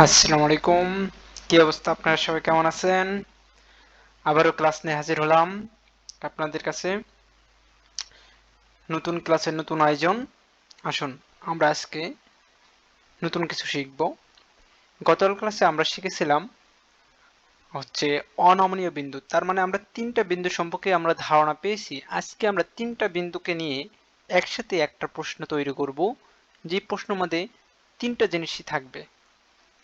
আসসালামু আলাইকুম। কি অবস্থা, আপনারা সবাই কেমন আছেন? আবারও ক্লাস নিয়ে হাজির হলাম আপনাদের কাছে। নতুন ক্লাসের নতুন আয়োজন। আসুন আমরা আজকে নতুন কিছু শিখব। গতকাল ক্লাসে আমরা শিখেছিলাম হচ্ছে অনমনীয় বিন্দু। তার মানে আমরা তিনটা বিন্দু সম্পর্কে আমরা ধারণা পেয়েছি। আজকে আমরা তিনটা বিন্দুকে নিয়ে একসাথে একটা প্রশ্ন তৈরি করব, যে প্রশ্নের মধ্যে তিনটা জিনিসই থাকবে।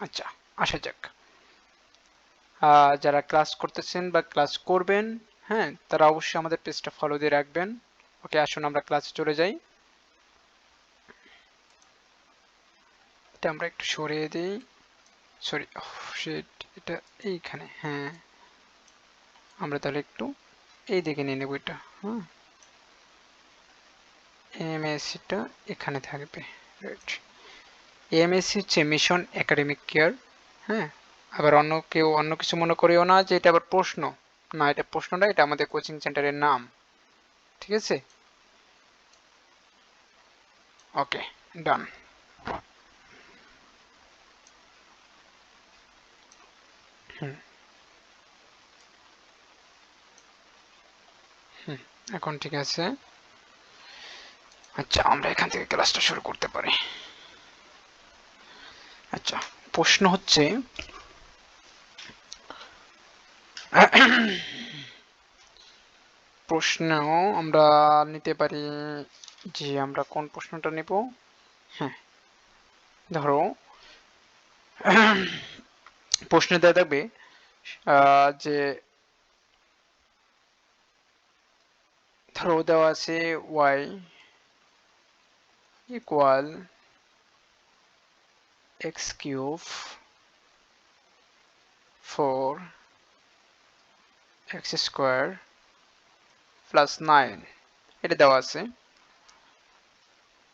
আচ্ছা, আসা যাক। যারা ক্লাস করতেছেন বা ক্লাস করবেন, হ্যাঁ, তারা অবশ্যই আমাদের পেজটা ফলো দিয়ে রাখবেন। ওকে, আসুন আমরা ক্লাসে চলে যাই। এটা আমরা একটু সরিয়ে দিই। সরি, এটা এইখানে, হ্যাঁ, আমরা তাহলে একটু এই দিকে নিয়ে নেব এটা। হ্যাঁ, এমএসসিটা এখানে থাকবে। রাইট। এমএসসি হচ্ছে মিশন একাডেমিক কেয়ার। হ্যাঁ, আবার অন্য কেউ অন্য কিছু মনে করিও না যে এটা আবার প্রশ্ন। না, এটা প্রশ্ন না, এটা আমাদের কোচিং সেন্টারের নাম। ঠিক আছে, ওকে, ডান। হুম হুম, এখন ঠিক আছে। আচ্ছা, আমরা এখান থেকে ক্লাসটা শুরু করতে পারি। আচ্ছা, প্রশ্ন হচ্ছে প্রশ্ন আমরা নিতে পারি, যে আমরা কোন প্রশ্নটা নেব। হ্যাঁ, ধরো প্রশ্নে দেওয়া থাকবে যে ধরো দেওয়া আছে y equal x cube 4 x square plus 9, এটা দেওয়া আছে।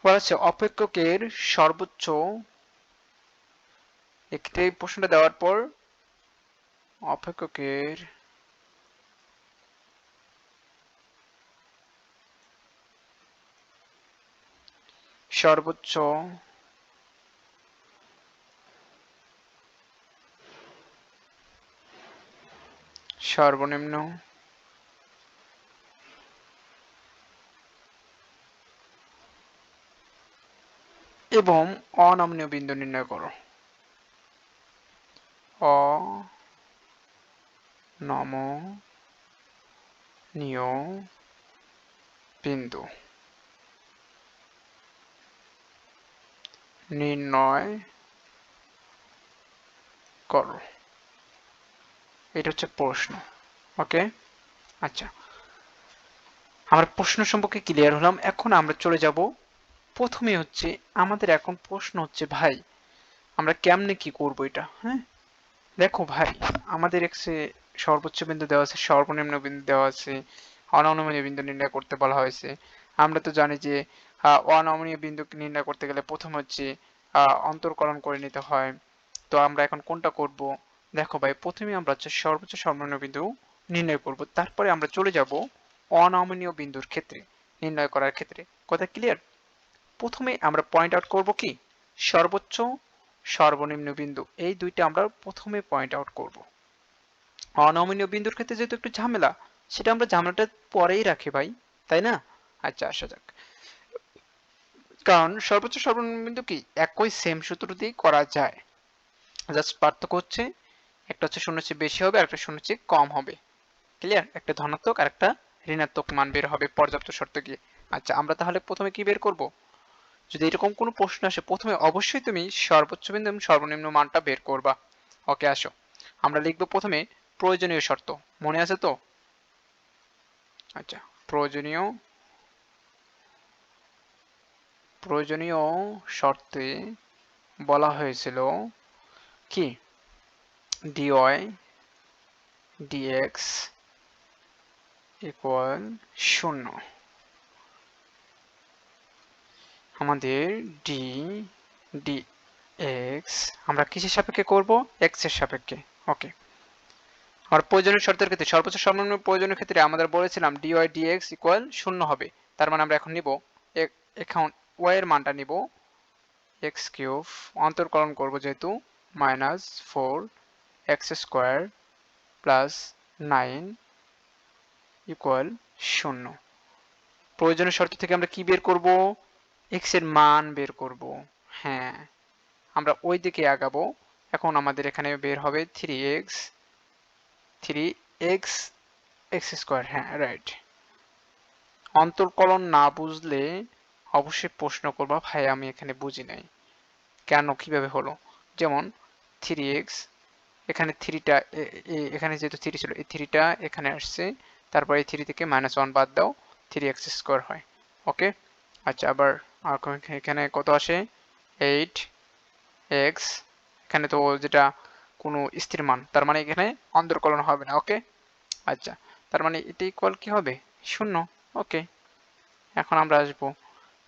বলা হচ্ছে অপেক্ষকের সর্বোচ্চ, এই প্রশ্নটা দেওয়ার পর অপেক্ষকের সর্বোচ্চ সর্বনিম্ন এবং অনমনীয় বিন্দু নির্ণয় করো। অনমনীয় বিন্দু নির্ণয় করো, এটা হচ্ছে প্রশ্ন। ওকে, আচ্ছা, আমরা প্রশ্ন সম্পর্কে ক্লিয়ার হলাম। এখন আমরা চলে যাব, প্রথমে হচ্ছে আমাদের এখন প্রশ্ন হচ্ছে ভাই আমরা কেমনে কি করব এটা। হ্যাঁ, দেখো ভাই, আমাদের এক্সে সর্বোচ্চ বিন্দু দেওয়া আছে, সর্বনিম্ন বিন্দু দেওয়া আছে, অনমনীয় বিন্দু নির্ণয় করতে বলা হয়েছে। আমরা তো জানি যে অনমনীয় বিন্দু নির্ণয় করতে গেলে প্রথম হচ্ছে অন্তর্কলন করে নিতে হয়। তো আমরা এখন কোনটা করব? দেখো ভাই, প্রথমে আমরা হচ্ছে সর্বোচ্চ সর্বনিম্ন বিন্দু নির্ণয় করব, তারপরে আমরা চলে যাব অনমনীয় বিন্দুর ক্ষেত্রে নির্ণয় করার ক্ষেত্রে। কথা ক্লিয়ার? প্রথমে আমরা পয়েন্ট আউট করব কি সর্বোচ্চ সর্বনিম্ন বিন্দু, এই দুইটা আমরা প্রথমে পয়েন্ট আউট করব। অনমনীয় বিন্দুর ক্ষেত্রে যেহেতু একটু ঝামেলা, সেটা আমরা ঝামেলাটা পরেই রাখি ভাই, তাই না? আচ্ছা, আসা যাক। কারণ সর্বোচ্চ সর্বনিম্ন বিন্দু কি একই সেম সূত্র দিয়ে করা যায়, জাস্ট পার্থক্য হচ্ছে একটা হচ্ছে শূন্য চেয়ে বেশি হবে আর একটা শূন্য চেয়ে কম হবে। ক্লিয়ার? একটা ধনাত্মক আর একটা ঋণাত্মক মান বের হবে পর্যাপ্ত শর্ত গিয়ে। আচ্ছা, আমরা তাহলে প্রথমে কি বের করব? যদি এরকম কোনো প্রশ্ন আসে, প্রথমে অবশ্যই তুমি সর্বোচ্চ বিন্দু এবং সর্বনিম্ন মানটা বের করবা। ওকে, আসো আমরা লিখবো প্রথমে প্রয়োজনীয় শর্ত। মনে আছে তো? আচ্ছা, প্রয়োজনীয় প্রয়োজনীয় শর্তে বলা হয়েছিল কি dy dx ইকুয়াল 0। আমাদের d dx আমরা কিসের সাপেক্ষে করব? x এর সাপেক্ষে। ওকে, আর প্রয়োজনীয় শর্তের ক্ষেত্রে সর্বোচ্চ সর্বনিম্ন প্রয়োজনীয় ক্ষেত্রে আমাদের বলেছিলাম dy dx ইকুয়াল 0 হবে। তার মানে আমরা এখন নিব এখন y এর মানটা নিব x কিউব, অন্তর্কলন করব যেহেতু মাইনাস 4x² প্লাস 9 ইকুয়াল 0। প্রয়োজনীয় শর্ত থেকে আমরা কি বের করব? x এর মান বের করব। হ্যাঁ, আমরা ওই দিকে আগাবো। এখন আমাদের এখানে বের হবে 3x x²। হ্যাঁ, রাইট। অন্তর্কলন না বুঝলে অবশ্যই প্রশ্ন করবা, ভাই আমি এখানে বুঝি নাই কেন, কিভাবে হলো। যেমন 3x, এখানে 3টা, এখানে যেহেতু 3 ছিল, এই 3টা এখানে আসছে, তারপর এই 3 থেকে -1 বাদ দাও, 3x² হয়। ওকে, আচ্ছা, আবার এখানে কত আসে? 8x, এখানে তো যেটা কোনো স্থির মান, তার মানে এখানে অন্তর্কলন হবে না। ওকে, আচ্ছা, তার মানে এটা ইকুয়াল কি হবে? 0। ওকে, এখন আমরা আসবো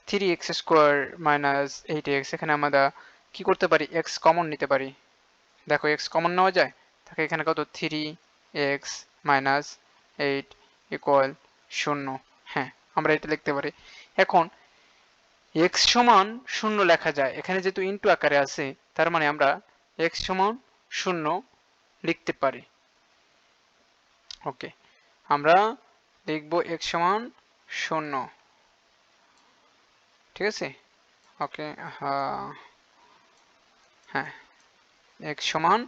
3x² মাইনাস 8x। এখানে আমরা কি করতে পারি? x কমন নিতে পারি। দেখো x কমন নেওয়া যায়, তাকে এখানে কত? 3x minus 8 equal 0। হ্যাঁ, আমরা এটা লিখতে পারি। এখন x সমান 0 লেখা যায়, এখানে যেহেতু ইনটু আকারে আছে, তার মানে আমরা x সমান 0 লিখতে পারি। ওকে, আমরা লিখব x সমান 0। ঠিক আছে, ওকে, হ্যাঁ, x সমান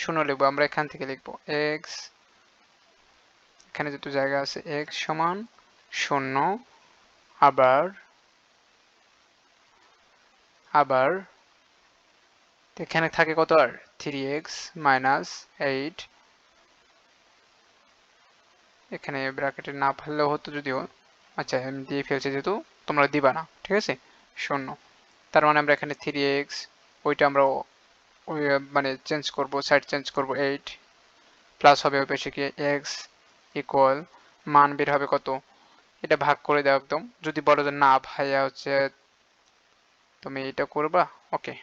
0 লিখবো আমরা। এখান থেকে লিখবো x, এখানে যেহেতু জায়গা আছে, x সমান 0। আবার এখানে থাকে কত? আর 3x মাইনাস 8, এখানে ব্র্যাকেটে না ফেললেও হতো যদিও, আচ্ছা আমি দিয়ে ফেলছি, যেহেতু তোমরা দিবা না, ঠিক আছে, 0। তার মানে আমরা এখানে 3x, ওইটা আমরা মানে চেঞ্জ করব, সাইড চেঞ্জ করব, 8 প্লাস হবে ওই পাশে কি x ইকুয়াল, মান বের হবে কত? এটা ভাগ করে দাও একদম। যদি বলো যে না ভাইয়া হচ্ছে তুমি এটা করবা, ওকে,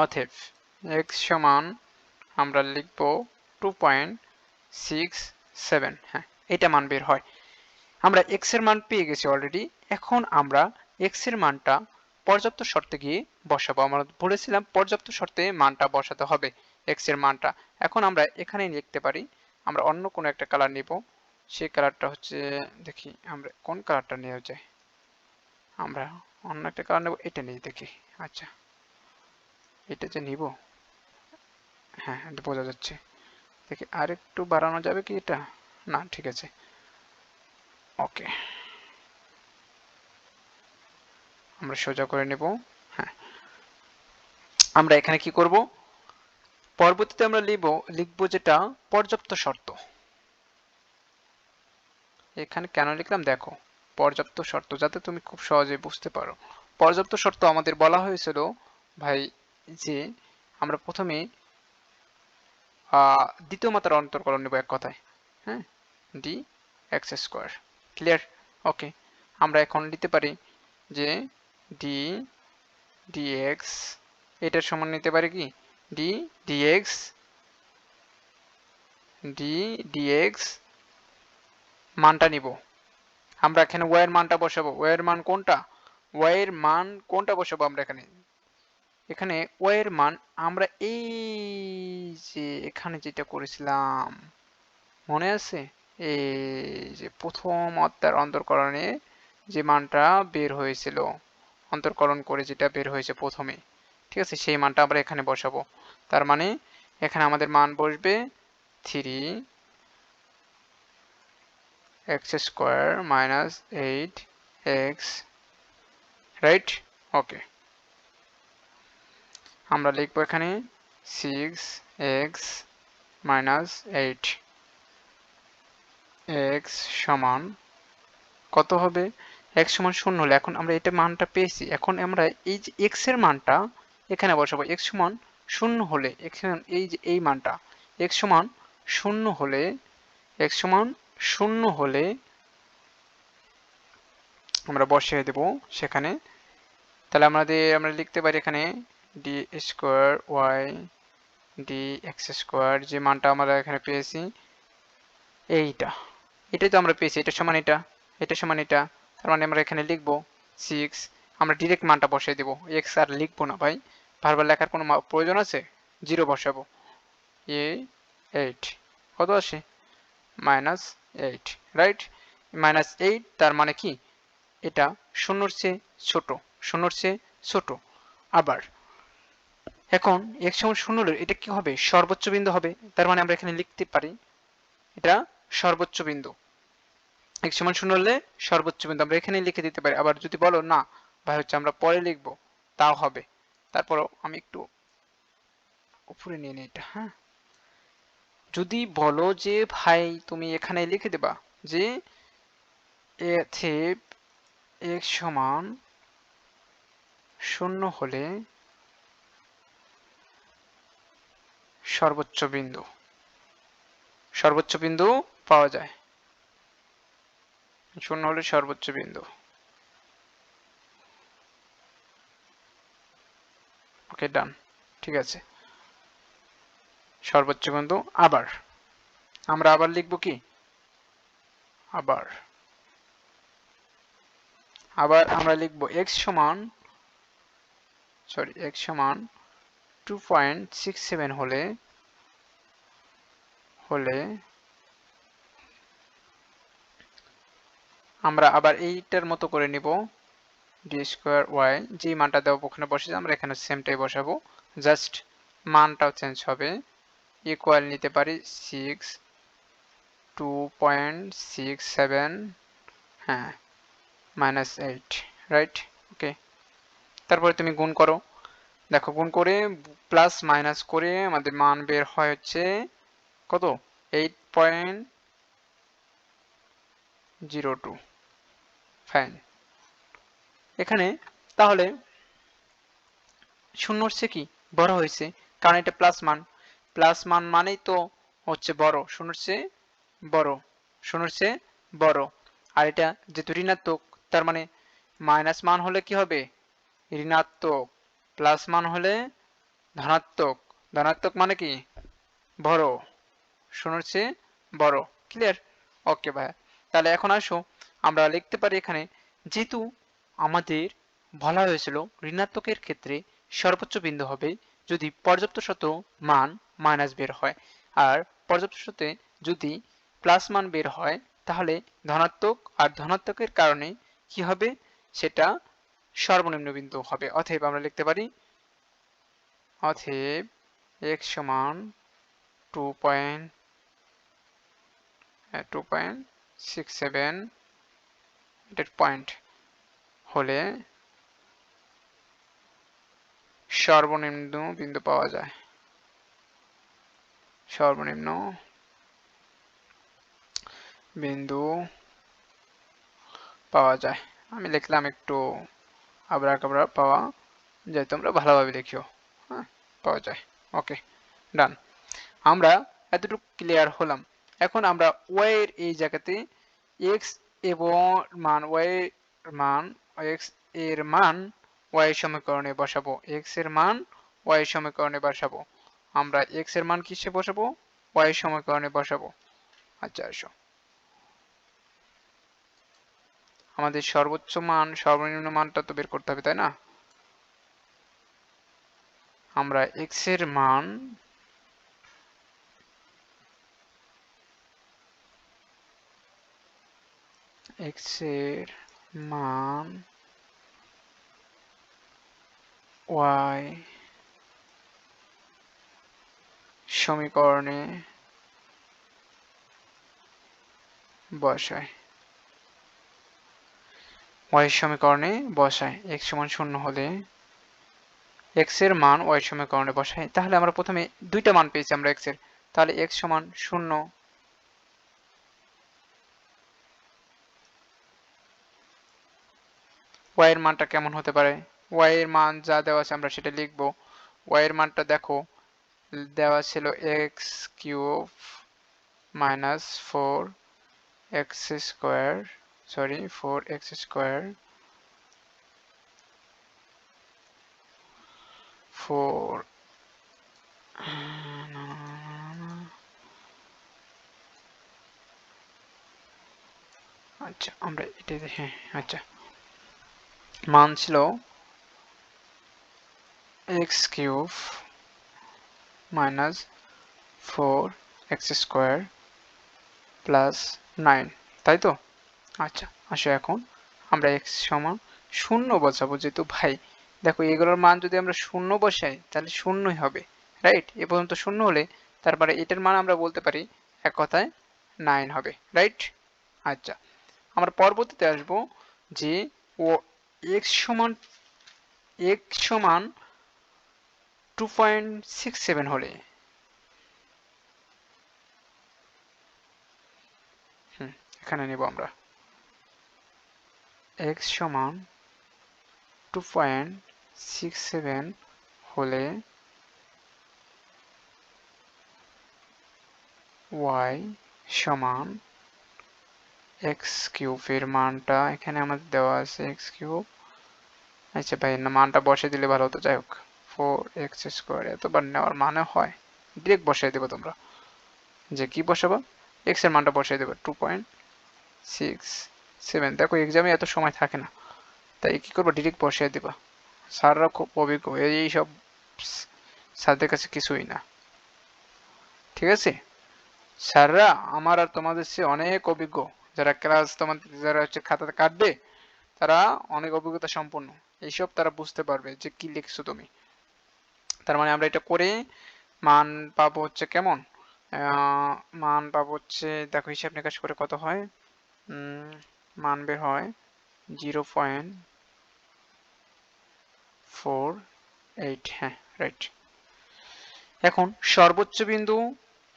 অতএব x সমান আমরা লিখব 2.67। হ্যাঁ, এটা মান বের হয়। আমরা x এর মান পেয়ে গেছি অলরেডি। এখন আমরা x এর মানটা পর্যাপ্ত শর্তে গিয়ে বসাবো। আমরা বলেছিলাম পর্যাপ্ত শর্তে মানটা বসাতে হবে, x এর মানটা। এখন আমরা এখানেই লিখতে পারি। আমরা অন্য কোনো একটা কালার নিব, সেই কালারটা হচ্ছে, দেখি আমরা কোন কালারটা নেওয়া যায়। আমরা অন্য একটা কালার নেব, এটা নিয়ে দেখি। আচ্ছা, এটা যে নিব, হ্যাঁ এটা বোঝা যাচ্ছে। দেখি আর একটু বাড়ানো যাবে কি এটা? না, ঠিক আছে, ওকে, আমরা সোজা করে নেব। হ্যাঁ, আমরা এখানে কি করব? পরবর্তীতে আমরা লিখব যেটা পর্যাপ্ত শর্ত। এখানে কেন লিখলাম দেখো, পর্যাপ্ত শর্ত, যাতে তুমি খুব সহজে বুঝতে পারো। পর্যাপ্ত শর্ত আমাদের বলা হয়েছিল ভাই যে আমরা প্রথমে দ্বিতীয় মাত্রার অন্তর্কলন নেব, এক কথায়। হ্যাঁ, dx², ক্লিয়ার? ওকে, আমরা এখন নিতে পারি যে dx, এটার সমান নিতে পারি কি dx মানটা নিব। আমরা এখানে y এর মানটা বসাবো। y এর মান কোনটা? y এর মান কোনটা বসাবো আমরা এখানে? এখানে y এর মান আমরা এই যে এখানে যেটা করেছিলাম, মনে আছে? এই যে প্রথম অধ্যায়ের অন্তর্কলনে যে মানটা বের হয়েছিল, অন্তর্কলন করে যেটা বের হয়েছে প্রথমে, ঠিক আছে, সেই মানটা আমরা এখানে বসাবো। তার মানে এখানে আমাদের মান বসবে 3x² মাইনাস 8x, রাইট? ওকে, আমরা লিখবো এখানে 6x মাইনাস 8, x সমান কত হবে? x সমান 0 হলে, এখন আমরা এটা মানটা পেয়েছি, এখন আমরা এই যে x এর মানটা এখানে বসাবো। x সমান 0 হলে, এই যে এই মানটা x সমান 0 হলে, x সমান 0 হলে আমরা বসিয়ে দেব সেখানে। তাহলে আমরা লিখতে পারি এখানে d² dx², যে মানটা আমরা এখানে পেয়েছি, এটাই তো আমরা পেয়েছি, এটা সমান এটা সমান এটা। তার মানে আমরা এখানে লিখবো 6, আমরা ডিরেক্ট মানটা বসিয়ে দেব, x আর লিখবো না ভাই, বারবার লেখার কোনো প্রয়োজন আছে? 0 বসাবো। 8 কত আসে? -8, রাইট? -8 তার মানে কি? এটা শূন্যর চেয়ে ছোট, শূন্যর চেয়ে ছোট। আবার এখন x সমান 0 হলে এটা কি হবে? সর্বোচ্চ বিন্দু হবে। তার মানে আমরা এখানে লিখতে পারি এটা সর্বোচ্চ বিন্দু। x সমান 0 হলে সর্বোচ্চ বিন্দু আমরা এখানে লিখে দিতে পারি। আবার যদি বলো না ভাই হচ্ছে আমরা পরে লিখবো, তাও হবে। তারপরও আমি একটু উপরে নিয়ে নিই এটা, হ্যাঁ? যদি বলো যে ভাই তুমি এখানে লিখে দেবা যে এতে x সমান 0 হলে সর্বোচ্চ বিন্দু, সর্বোচ্চ বিন্দু পাওয়া যায়। 0 হলে সর্বোচ্চ বিন্দু। ওকে, ডান, ঠিক আছে। সর্বোচ্চ বিন্দু। আবার আমরা আবার লিখব কি? আবার আমরা লিখব x সমান 2.67 হলে আমরা আবার এইটার মতো করে নিব d স্কয়ার y, যে মানটা দেওয়া ওখানে বসে আমরা এখানে সেমটাই বসাবো, জাস্ট মানটাও চেঞ্জ হবে। ইকুয়াল নিতে পারি 2.67, হ্যাঁ, -8, রাইট? ওকে, তারপরে তুমি গুণ করো। দেখো গুণ করে প্লাস মাইনাস করে আমাদের মান বের হয় হচ্ছে কত? 8.02। ফাইন। এখানে তাহলে শূন্যর চেয়ে কি বড় হয়েছে, কারণ এটা প্লাস মান। প্লাস মান মানেই তো হচ্ছে বড়, শূন্যর চেয়ে বড়, শূন্যর চেয়ে বড়। আর এটা যেহেতু ঋণাত্মক, তার মানে মাইনাস মান হলে কি হবে? ঋণাত্মক। প্লাস মান হলে ধনাত্মক। ধনাত্মক মানে কি? বড়, শূন্যর চেয়ে বড়। ক্লিয়ার? ওকে ভাইয়া, তাহলে এখন আসো আমরা লিখতে পারি এখানে, যেহেতু আমাদের বলা হয়েছিল ঋণাত্মকের ক্ষেত্রে সর্বোচ্চ বিন্দু হবে যদি পর্যাপ্ত শত মান মাইনাস বের হয়, আর পর্যাপ্ত শতে যদি প্লাস মান বের হয় তাহলে ধনাত্মক, আর ধনাত্মকের কারণে কি হবে? সেটা সর্বনিম্ন বিন্দু হবে। অতএব আমরা লিখতে পারি, অতএব x সমান 2.67 এটার পয়েন্ট হলে সর্বনিম্ন বিন্দু পাওয়া যায়। সর্বনিম্ন বিন্দু পাওয়া যায়। আমি লিখলাম একটু আবরাকাবরা পাওয়া যায়, তোমরা ভালোভাবে লিখিও, হ্যাঁ? পাওয়া যায়। ওকে, ডান। আমরা এতটুকু ক্লিয়ার হলাম। এখন আমরা y এর এই জায়গাতে x এবং মান y এর মান x এর মান y সমীকরণে বসাবো। x এর মান y সমীকরণে বসাবো। আমরা x এর মান কিসে বসাবো? y সমীকরণে বসাবো। আচ্ছা আসো, আমাদের সর্বোচ্চ মান সর্বনিম্ন মানটা তো বের করতে হবে, তাই না? আমরা x এর মান x এর মান y সমীকরণে বসাই। y সমীকরণে বসাই। x সমান 0 হলে x এর মান y সমীকরণে বসাই। তাহলে আমরা প্রথমে দুইটা মান পেয়েছি আমরা x এর। তাহলে x সমান 0, y এর মানটা কেমন হতে পারে? y এর মান যা দেওয়া আছে আমরা সেটা লিখব। y এর মানটা দেখো দেওয়া ছিল x cube minus 4x square, sorry 4x square 4, আচ্ছা আমরা এটা, হ্যাঁ আচ্ছা, মান ছিল x cube minus 4x square plus 9, তাই তো? আচ্ছা, আসো এখন আমরা x সমান 0 বসাবো, যেহেতু ভাই দেখো এগুলোর মান যদি আমরা 0 বসাই তাহলে শূন্যই হবে, রাইট? এ পর্যন্ত 0 হলে তারপরে এটার মান আমরা বলতে পারি এক কথায় 9 হবে, রাইট? আচ্ছা, আমরা পরবর্তীতে আসবো যে ও x সমান 2.67 হলে এখানে নেব আমরা x সমান 2.67 হলে y সমান x কিউব এর মানটা এখানে আমাদের দেওয়া আছে x কিউব। আচ্ছা ভাই, না মানটা বসে দিলে ভালো হতো, যাই হোক 4x স্কোয়ার এতবার নেওয়ার মানে হয় ডিরেক্ট বসাই দেবো। তোমরা যে কি বসাবো, x এর মানটা বসাই দেবো 2.67। দেখো এক্সামে এত সময় থাকে না, তাই কি করবো ডিরেক্ট বসাই দেবা। স্যাররা খুব অভিজ্ঞ, এই সব স্যারদের কাছে কিছুই না, ঠিক আছে? স্যাররা আমার আর তোমাদের চেয়ে অনেক অভিজ্ঞ, যারা ক্লাস তোমাদের যারা হচ্ছে খাতাতে কাটবে তারা অনেক অভিজ্ঞতা সম্পন্ন, এইসব তারা বুঝতে পারবে যে কি লিখছো তুমি। তার মানে আমরা এটা করে মান পাবো হচ্ছে কেমন, মান পাবো হচ্ছে, দেখো হিসাব নিকাশ করে কত হয়, মান বের হয় 0.48। হ্যাঁ, রাইট। এখন সর্বোচ্চ বিন্দু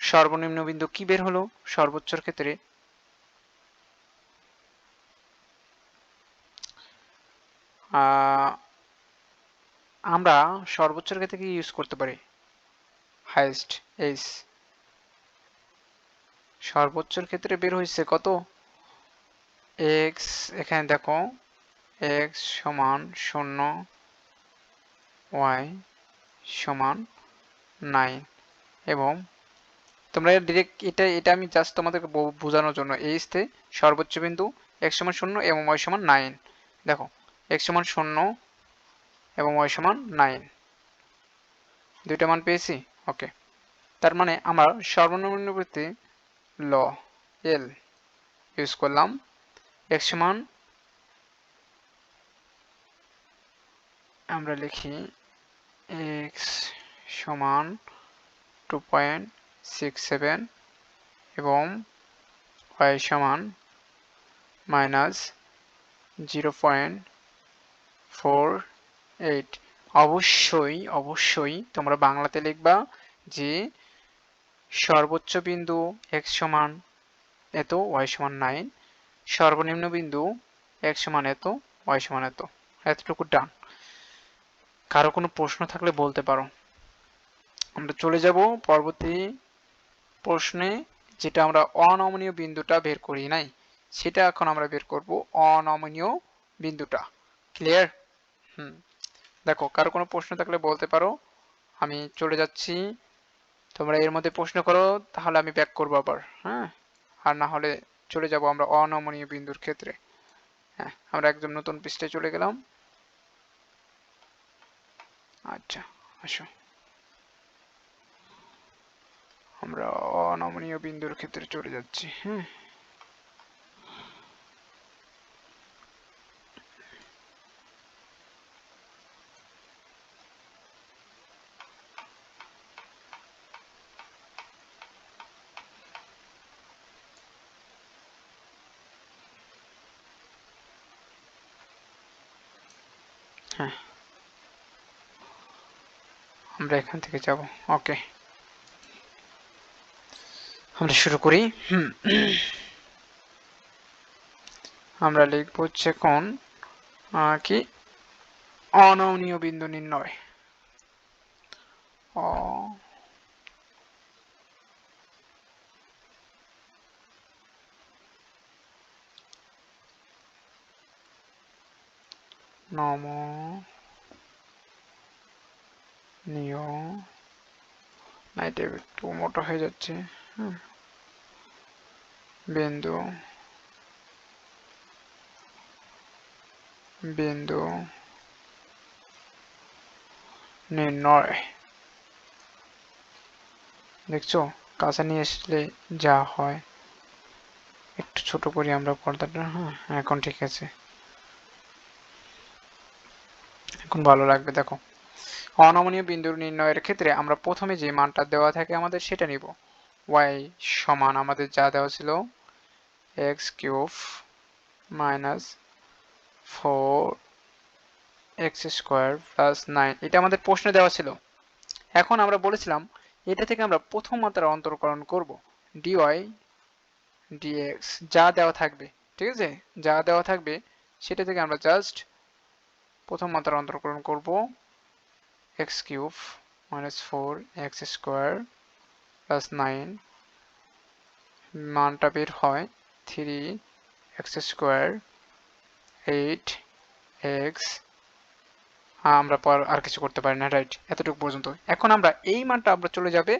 সর্বনিম্ন বিন্দু কি বের হলো সর্বোচ্চর ক্ষেত্রে? আমরা সর্বোচ্চর ক্ষেত্রে কি ইউজ করতে পারি? Highest H. সর্বোচ্চর ক্ষেত্রে বের হয়েছে কত? এক্স, এখানে দেখো এক্স সমান 0, ওয়াই সমান 9, এবং তোমরা ডিরেক্ট এটা আমি জাস্ট তোমাদেরকে বোঝানোর জন্য এইচ তে সর্বোচ্চ বিন্দু এক্স সমান 0 এবং ওয়াই সমান 9। দেখো এক্স সমান 0 এবং ওয়াই সমান 9, দুইটা মান পেয়েছি। ওকে, তার মানে আমার সর্বনিম্ন বৃত্তে ল এল ইউজ করলাম। এক্স সমান আমরা লিখি এক্স সমান 2.67 এবং ওয়াই সমান মাইনাস 0.48। অবশ্যই অবশ্যই তোমরা বাংলাতে লিখবা যে সর্বোচ্চ বিন্দু x সমান এত, y সমান 9, সর্বনিম্ন বিন্দু x সমান এত, y সমান এত। এতটুকু ডান। কারো কোনো প্রশ্ন থাকলে বলতে পারো। আমরা চলে যাব পরবর্তী প্রশ্নে, যেটা আমরা অনমনীয় বিন্দুটা বের করি নাই, সেটা এখন আমরা বের করব, অনমনীয় বিন্দুটা। ক্লিয়ার? দেখো কারো কোনো প্রশ্ন থাকলে বলতে পারো, আমি চলে যাচ্ছি। তোমরা এর মধ্যে প্রশ্ন করো, তাহলে আমি ব্যাক করবো আবার, হ্যাঁ? আর না হলে চলে যাব আমরা অনমনীয় বিন্দুর ক্ষেত্রে। হ্যাঁ, আমরা একদম নতুন পৃষ্ঠায় চলে গেলাম। আচ্ছা, আসো আমরা অনমনীয় বিন্দুর ক্ষেত্রে চলে যাচ্ছি। হ্যাঁ, হ্যাঁ, আমরা এখান থেকে যাব। ওকে, আমরা শুরু করি। আমরা লিখব হচ্ছে এখন কি, অনমনীয় বিন্দু নির্ণয়। অনমনীয়, না এটা একটু মোটা হয়ে যাচ্ছে, বিন্দু বিন্দু নির্ণয়। দেখছো কাছে নিয়ে আসলে যা হয়। একটু ছোট করি আমরা পর্দাটা। হ্যাঁ, এখন ঠিক আছে, এখন ভালো লাগবে। দেখো, অনমনীয় বিন্দুর নির্ণয়ের ক্ষেত্রে আমরা প্রথমে যে মানটা দেওয়া থাকে আমাদের সেটা নিব। y সমান আমাদের যা দেওয়া ছিল x cube minus 4x square plus 9, এটা আমাদের প্রশ্নে দেওয়া ছিল। এখন আমরা বলেছিলাম এটা থেকে আমরা প্রথম মাত্রার অন্তরকলন করব, dy dx যা দেওয়া থাকবে, ঠিক আছে, যা দেওয়া থাকবে সেটা থেকে আমরা জাস্ট প্রথম মাত্রার অন্তরকলন করব, x cube minus 4x square plus 9, মানটা বের হয় 3x স্কোয়ার 8x, আমরা পর আর কিছু করতে পারি না, রাইট, এতটুকু পর্যন্ত। এখন আমরা এই মানটা আমরা চলে যাবে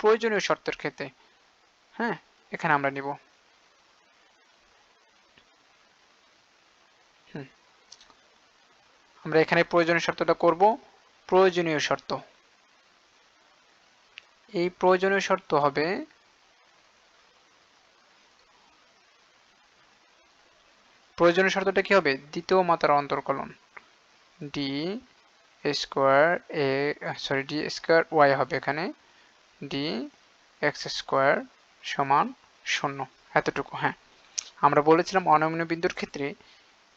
প্রয়োজনীয় শর্তের ক্ষেত্রে। হ্যাঁ, এখানে আমরা নিব আমরা এখানে প্রয়োজনীয় শর্তটা করব। প্রয়োজনীয় শর্ত, এই প্রয়োজনীয় শর্ত হবে প্রয়োজনীয় শর্তটা কি হবে, দ্বিতীয় মাত্রার অন্তরকলন d square d square y হবে এখানে ডি এক্স স্কোয়ার সমান 0, এতটুকু। হ্যাঁ, আমরা বলেছিলাম অনমনীয় বিন্দুর ক্ষেত্রে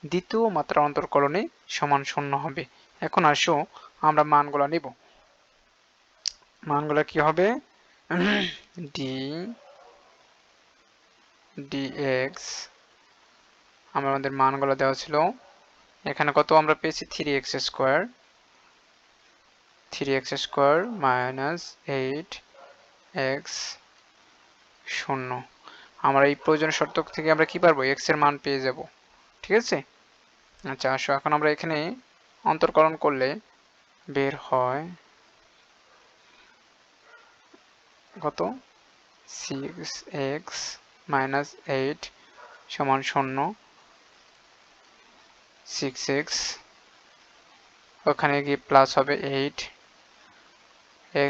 দ্বিতীয় মাত্রা অন্তরকলনে সমান 0 হবে। এখন আসো আমরা মানগুলো নিব। মানগুলো কি হবে, ডি ডিএক্স আমাদের মানগুলো দেওয়া ছিল এখানে কত আমরা পেয়েছি 3x স্কোয়ার মাইনাস 8x 0। আমরা এই প্রয়োজনীয় শর্ত থেকে আমরা কি পারবো, x এর মান পেয়ে যাব, ঠিক আছে। আচ্ছা আসো এখন আমরা এখানে অন্তরকলন করলে বের হয় কত, 6x মাইনাস 8 সমান 0, 6x ওখানে গিয়ে প্লাস হবে 8,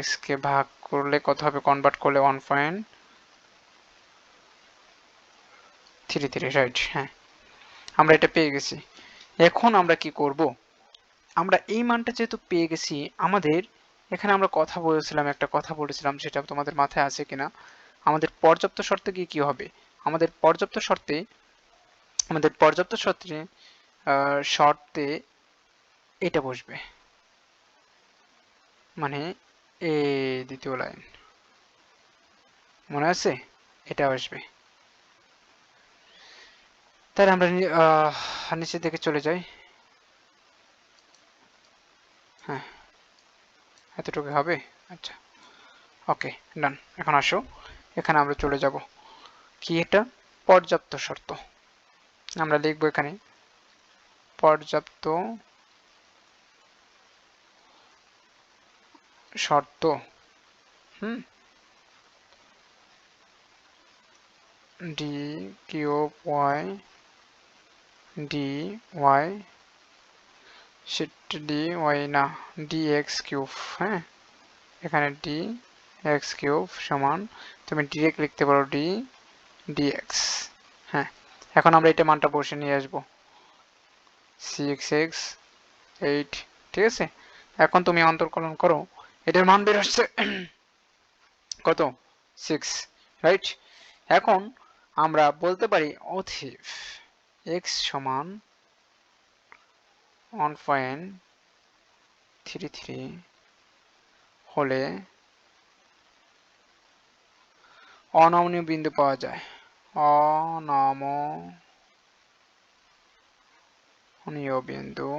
x কে ভাগ করলে কত হবে, কনভার্ট করলে 1.33, রাইট। হ্যাঁ, আমরা এটা পেয়ে গেছি। এখন আমরা কি করব, আমরা এই মানটা যেহেতু পেয়ে গেছি, আমাদের এখানে আমরা একটা কথা বলেছিলাম সেটা তোমাদের মাথায় আছে কিনা, আমাদের পর্যাপ্ত শর্তে গিয়ে কি হবে, আমাদের পর্যাপ্ত শর্তে এটা বসবে, মানে দ্বিতীয় লাইন মনে আছে, এটা আসবে। তাহলে আমরা নিচের দিকে চলে যাই। হ্যাঁ, এতটুকু হবে। আচ্ছা, ওকে, ডান। এখন আসো এখানে আমরা চলে যাব, কি এটা, পর্যাপ্ত শর্ত। আমরা লিখব এখানে পর্যাপ্ত শর্ত, d cube y d y, সেটা ডি ওয়াই না, ডি এক্স কিউব। হ্যাঁ, এখানে ডি এক্স কিউব সমান, তুমি ডিরেক্ট লিখতে পারো ডি ডিএক্স। হ্যাঁ, এখন আমরা এটা মানটা বসে নিয়ে আসবো 6x 8, ঠিক আছে। এখন তুমি অন্তর্কলন করো, এটার মান বের হচ্ছে কত, 6, রাইট। এখন আমরা বলতে পারি অতএব x সমান 1.33 হলে অনমনীয় বিন্দু পাওয়া যায়, অনমনীয় বিন্দু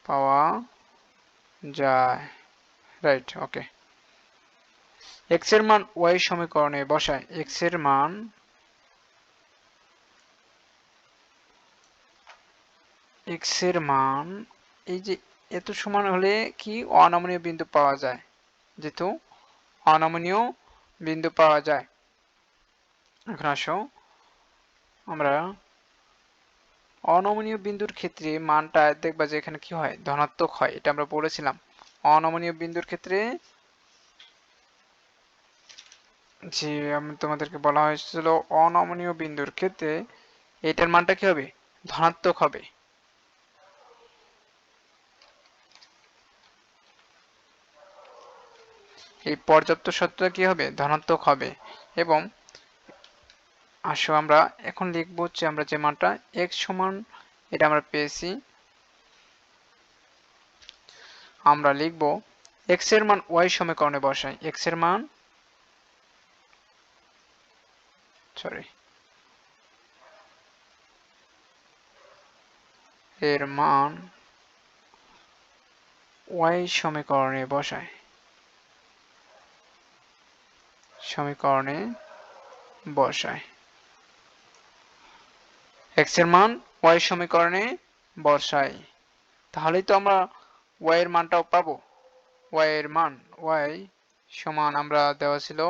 পাওয়া যায়, রাইট। ওকে, x এর মান y সমীকরণে বসায়, x এর মান এই যে এত সমান হলে কি অনমনীয় বিন্দু পাওয়া যায়, যেহেতু অনমনীয় বিন্দু পাওয়া যায়। এখন আসো আমরা অনমনীয় বিন্দুর ক্ষেত্রে মানটা দেখবা যে এখানে কি হয়, ধনাত্মক হয়, এটা আমরা বলেছিলাম। অনমনীয় বিন্দুর ক্ষেত্রে যে আমি তোমাদেরকে বলা হয়েছিল, অনমনীয় বিন্দুর ক্ষেত্রে এটার মানটা কি হবে, ধনাত্মক হবে। এই পর্যাপ্ত শর্তটা কি হবে, ধনাত্মক হবে। এবং আসো আমরা এখন লিখবো হচ্ছে আমরা যে মানটা x সমান, এটা আমরা পেয়েছি, আমরা লিখব x এর মান y সমীকরণে বসাই। x এর মান এর মান y সমীকরণে বসাই, সমীকরণে বসাই। x এর মান y সমীকরণে বসাই, তাহলেই তো আমরা y এর মানটাও পাবো। y এর মান y সমান আমরা দেওয়া ছিল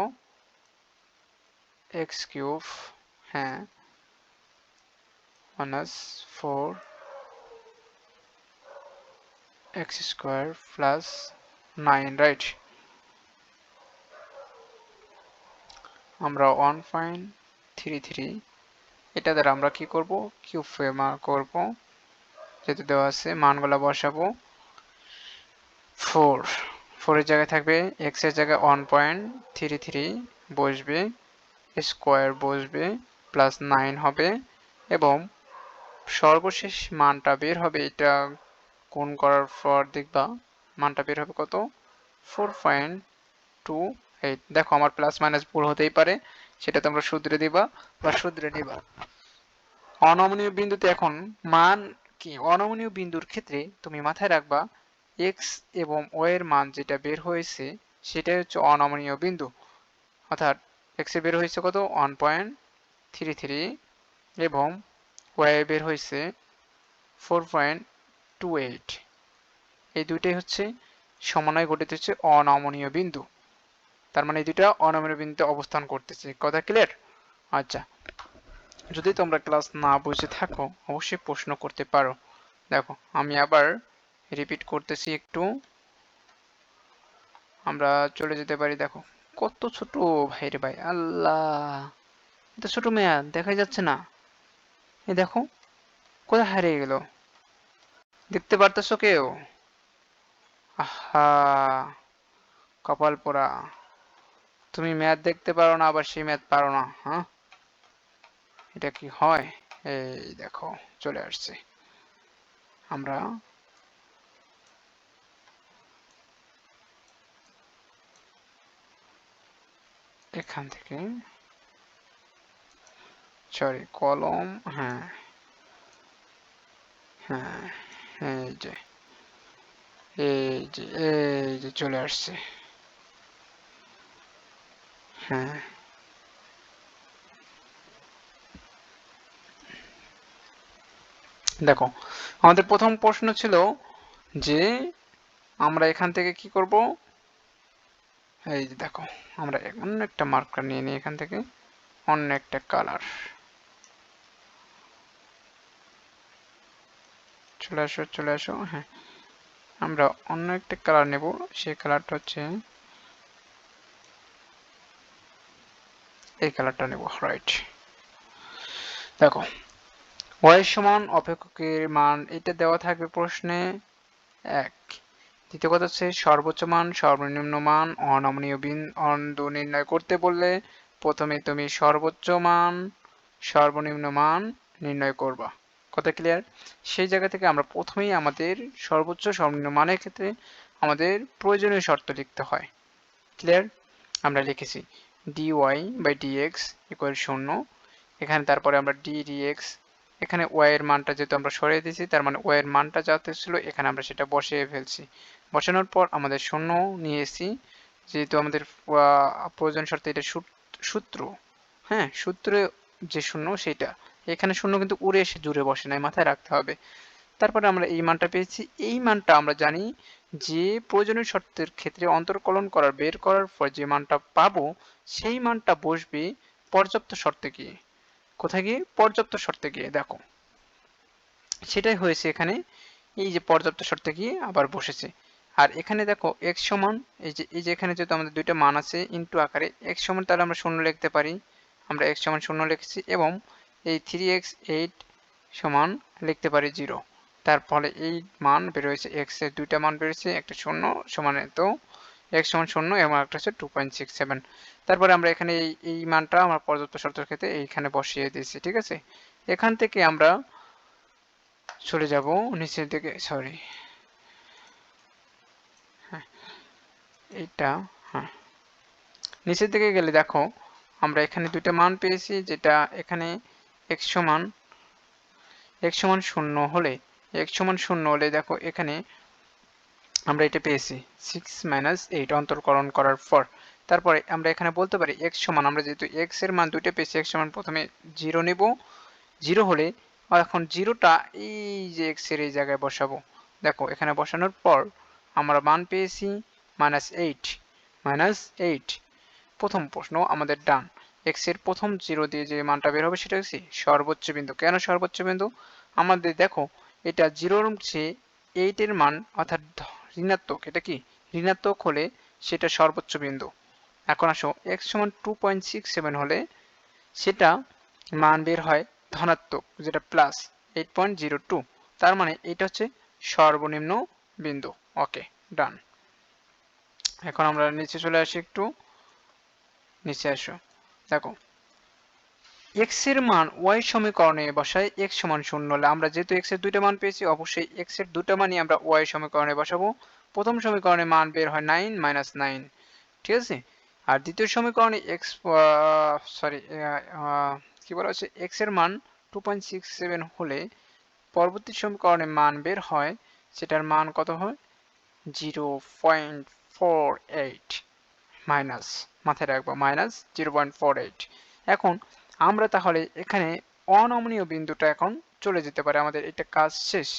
x কিউব, হ্যাঁ, minus 4 x square plus 9, right. আমরা 1.33 এটা দ্বারা আমরা কি করব, কিউব করব, যেহেতু দেওয়া আছে মানগুলো বসাবো। 4 এর জায়গায় থাকবে, x এর জায়গায় 1.33 বসবে, স্কয়ার বসবে, প্লাস 9 হবে, এবং সর্বশেষ মানটা বের হবে, এটা গুণ করার পর দেখবা মানটা বের হবে কত, 4.28। দেখো আমার প্লাস মাইনাস ভুল হতেই পারে, সেটা তোমরা শুধরে দিবা বা শুধরে নিবা। অনমনীয় বিন্দুতে এখন মান কি, অনমনীয় বিন্দুর ক্ষেত্রে তুমি মাথায় রাখবা x এবং y এর মান যেটা বের হয়েছে সেটাই হচ্ছে অনমনীয় বিন্দু। অর্থাৎ x এ বের হয়েছে কত, 1.33, এবং y এ বের হয়েছে 4.28। এই দুইটাই হচ্ছে সমন্বয় গঠিত হচ্ছে অনমনীয় বিন্দু। তার মানে এই দুইটা অনমনীয় বিন্দুতে অবস্থান করতেছে। কথা ক্লিয়ার? আচ্ছা, যদি তোমরা ক্লাস না বুঝে থাকো অবশ্যই প্রশ্ন করতে পারো। দেখো আমি আবার রিপিট করতেছি একটু, আমরা চলে যেতে পারি। দেখো কত ছোট ভাই রে ভাই, আল্লাহ, এত ছোট মেয়া দেখাই যাচ্ছে না। এই দেখো কোথায় হারিয়ে গেল, দেখতে পারতেছো কেউ? আহা, কপাল পোড়া, তুমি ম্যাথ দেখতে পারো না আবার সেই ম্যাথ পারো না, হ্যাঁ, এটা কি হয়? এই দেখো চলে আসছে। আমরা এখান থেকে, সরি কলম, হ্যাঁ হ্যাঁ, এই যে এই যে চলে আসছে, হ্যাঁ। দেখো আমাদের প্রথম প্রশ্ন ছিল যে আমরা এখান থেকে কি করব, এই যে দেখো আমরা অন্য একটা মার্কার নিয়ে নিই, এখান থেকে অন্য একটা কালার, চলে আসো চলে আসো, হ্যাঁ, আমরা অন্য একটা কালার নেব, সেই কালারটা হচ্ছে এই কালারটা নেব, রাইট। দেখো y সমান অপেক্ষকের মান এটা দেওয়া থাকবে প্রশ্নে 1। দ্বিতীয় কথা হচ্ছে সর্বোচ্চ মান সর্বনিম্ন মান অনমনীয় বিন্দু নির্ণয় করতে বললে প্রথমে তুমি সর্বোচ্চ মান সর্বনিম্ন মান নির্ণয় করবা। কথা ক্লিয়ার? সেই জায়গা থেকে আমরা প্রথমেই আমাদের সর্বোচ্চ সর্বনিম্ন মানের ক্ষেত্রে আমাদের প্রয়োজনীয় শর্ত লিখতে হয়। ক্লিয়ার? আমরা লিখেছি dy বাই dx ইকুয়াল 0, এখানে তারপরে আমরা d dx, এখানে y এর মানটা যেহেতু আমরা সরিয়ে দিয়েছি তার মানে y এর মানটা যাতে ছিল এখানে আমরা সেটা বসিয়ে ফেলছি। বসানোর পর আমাদের শূন্য নিয়ে এসেছি, যেহেতু আমাদের প্রয়োজন শর্তে এটা সূত্র, হ্যাঁ, সূত্রে যে শূন্য সেটা, এখানে শূন্য কিন্তু উড়ে এসে জুড়ে বসে নাই, মাথায় রাখতে হবে। তারপরে আমরা এই মানটা পেয়েছি, এই মানটা আমরা জানি যে প্রয়োজনীয় শর্তের ক্ষেত্রে অন্তর্কলন করার বের করার পর যে মানটা পাবো সেই মানটা বসবে পর্যাপ্ত শর্তে গিয়ে। কোথায় গিয়ে? পর্যাপ্ত শর্তে গিয়ে। দেখো সেটাই হয়েছে এখানে, এই যে পর্যাপ্ত শর্তে গিয়ে আবার বসেছে। আর এখানে দেখো x সমান এই যে এখানে যেহেতু আমাদের দুইটা মান আছে ইনটু আকারে, x সমান তাহলে আমরা 0 লিখতে পারি, আমরা x সমান 0 লিখেছি, এবং এই 3x 8 সমান লিখতে পারি 0। তার ফলে এই মান বের হয়েছে, x এর দুইটা মান বেরোচ্ছে, একটা 0 সমান, তো x সমান 0 এবং একটা হচ্ছে 2.67। তারপরে আমরা এখানে এই মানটা আমরা পর্যাপ্ত শর্তের ক্ষেত্রে এইখানে বসিয়ে দিয়েছি, ঠিক আছে। এখান থেকে আমরা চলে যাব নিচের দিকে, সরি এইটা, হ্যাঁ নিচের দিকে গেলে দেখো আমরা এখানে দুইটা মান পেয়েছি, যেটা এখানে x সমান 0 হলে, x সমান 0 হলে দেখো এখানে আমরা এটা পেয়েছি 6 - 8 অন্তর্কলন করার পর। তারপরে আমরা এখানে বলতে পারি x সমান, আমরা যেহেতু x এর মান দুইটা পেয়েছি, x সমান প্রথমে 0 নেব, 0 হলে এখন 0টা এই যে x এর এই জায়গায় বসাবো। দেখো এখানে বসানোর পর আমরা মান পেয়েছি -8, -8। প্রথম প্রশ্ন আমাদের ডান, x এর প্রথম 0 দিয়ে যে মানটা বের হবে সেটা হচ্ছে সর্বোচ্চ বিন্দু। কেন সর্বোচ্চ বিন্দু? আমাদের দেখো এটা 0 এর চেয়ে 8 এর মান অর্থাৎ ঋণাত্মক, এটা কি ঋণাত্মক হলে সেটা সর্বোচ্চ বিন্দু। এখন আসো x সমান 2.67 হলে সেটা মান বের হয় ধনাত্মক, যেটা প্লাস 8.02। তার মানে এটা হচ্ছে সর্বনিম্ন বিন্দু। ওকে, ডান। এখন আমরা নিচে চলে আসি, একটু নিচে আসো। দেখো x এর মান y সমীকরণে বসাই, x সমান 0 হলে, আমরা যেহেতু x এর দুইটা মান পেয়েছি অবশ্যই x এর দুটো মানই আমরা y সমীকরণে বসাবো। প্রথম সমীকরণে মান বের হয় 9 - 9, ঠিক আছে। আর দ্বিতীয় সমীকরণে x, সরি কি বলা হচ্ছে, x এর মান 2.67 হলে পরবর্তী সমীকরণে মান বের হয়, সেটার মান কত হয় 0.48, মাইনাস, মাথায় রাখবো -0.48। এখন আমরা তাহলে এখানে অনমনীয় বিন্দুটা এখন চলে যেতে পারে, আমাদের এটা কাজ শেষ,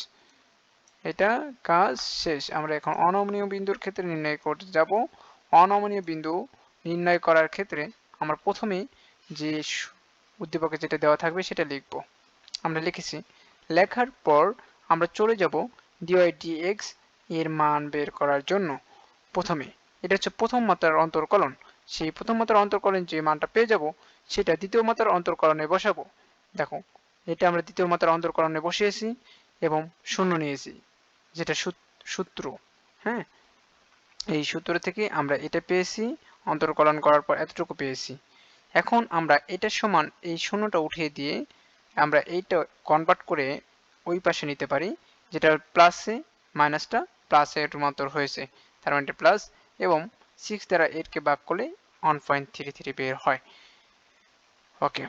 এটা কাজ শেষ। আমরা এখন অনমনীয় বিন্দুর ক্ষেত্রে নির্ণয় করতে যাব। অনমনীয় বিন্দু নির্ণয় করার ক্ষেত্রে আমরা প্রথমে যে উদ্দীপকে যেটা দেওয়া থাকবে সেটা লিখব। আমরা লিখেছি, লেখার পর আমরা চলে যাব dy dx এর মান বের করার জন্য। প্রথমে এটা হচ্ছে প্রথম মাত্রার অন্তর্কলন, সেই প্রথম মাত্রার অন্তর্কলন যে মানটা পেয়ে যাব সেটা দ্বিতীয় মাত্রার অন্তর্কলনে বসাবো। দেখো এটা আমরা দ্বিতীয় মাত্রার অন্তর্কলনে বসিয়েছি এবং 0 নিয়েছি, যেটা সূত্র, হ্যাঁ এই সূত্র থেকে আমরা এটা পেয়েছি, অন্তর্কলন করার পর এতটুকু পেয়েছি। এখন আমরা এটার সমান এই 0টা উঠিয়ে দিয়ে আমরা এইটা কনভার্ট করে ওই পাশে নিতে পারি, যেটা প্লাসে মাইনাসটা প্লাসে রূপান্তর হয়েছে, তার মানে প্লাস, এবং 6 দ্বারা 8 কে ভাগ করলে 1.33 বের হয়। ওকে,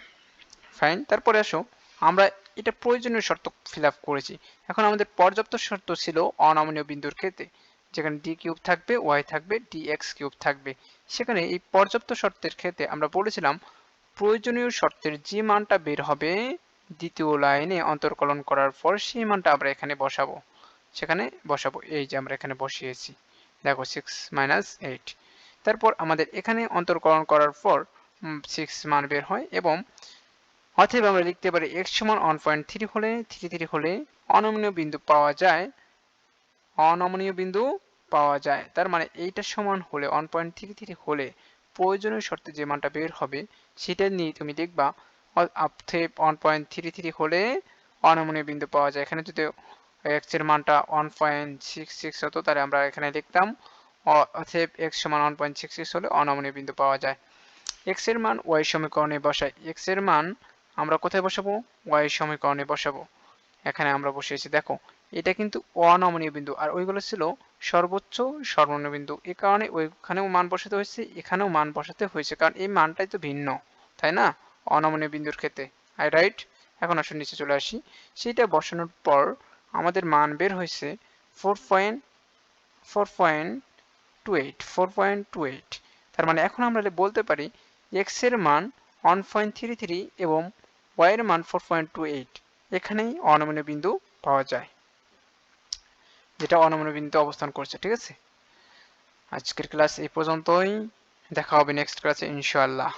ফাইন। তারপরে আসো আমরা এটা প্রয়োজনীয় শর্ত ফিল আপ করেছি। এখন আমাদের পর্যাপ্ত শর্ত ছিল অনমনীয় বিন্দুর ক্ষেত্রে, যেখানে d কিউব থাকবে, y থাকবে, dx কিউব থাকবে। সেখানে এই পর্যাপ্ত শর্তের ক্ষেত্রে আমরা বলেছিলাম প্রয়োজনীয় শর্তের যে মানটা বের হবে দ্বিতীয় লাইনে অন্তর্কলন করার পর সেই মানটা আমরা এখানে বসাবো, সেখানে বসাবো, এই যে আমরা এখানে বসিয়েছি, দেখো 6 - 8। তারপর আমাদের এখানে অন্তর্কলন করার পর 6 মান বের হয়, এবং অতএব আমরা লিখতে পারি x সমান 1.3 হলে 33 হলে অনমনীয় বিন্দু পাওয়া যায়, অনমনীয় বিন্দু পাওয়া যায়। তার মানে এইটার সমান হলে 1.33 হলে প্রয়োজনীয় শর্তে যে মানটা বের হবে সেটা নিয়ে তুমি লিখবা, অতএব 1.33 হলে অনমনীয় বিন্দু পাওয়া যায়। এখানে যদি x এর মানটা 1.66 হতো তাহলে আমরা এখানে লিখতাম অতএব x সমান 1.66 হলে অনমনীয় বিন্দু পাওয়া যায়। x এর মান y সমীকরণে বসাই, x এর মান আমরা কোথায় বসাবো, y সমীকরণে বসাবো। এখানে আমরা বসিয়েছি, দেখো এটা কিন্তু অনমনীয় বিন্দু, আর ওইগুলো ছিল সর্বোচ্চ সর্বনিম্ন বিন্দু, এ কারণে ওইখানেও মান বসাতে হয়েছে, এখানেও মান বসাতে হয়েছে, কারণ এই মানটাই তো ভিন্ন, তাই না, অনমনীয় বিন্দুর ক্ষেত্রে। রাইট। এখন আসুন নিচে চলে আসি, সেইটা বসানোর পর আমাদের মান বের হয়েছে 4.28। তার মানে এখন আমরা বলতে পারি x এর মান 1.33 এবং y এর মান 4.28, এখানেই অনমনীয় বিন্দু পাওয়া যায়, যেটা অনমনীয় বিন্দুতে অবস্থান করছে। ঠিক আছে, আজকের ক্লাস এই পর্যন্তই, দেখা হবে নেক্সট ক্লাসে ইনশাআল্লাহ।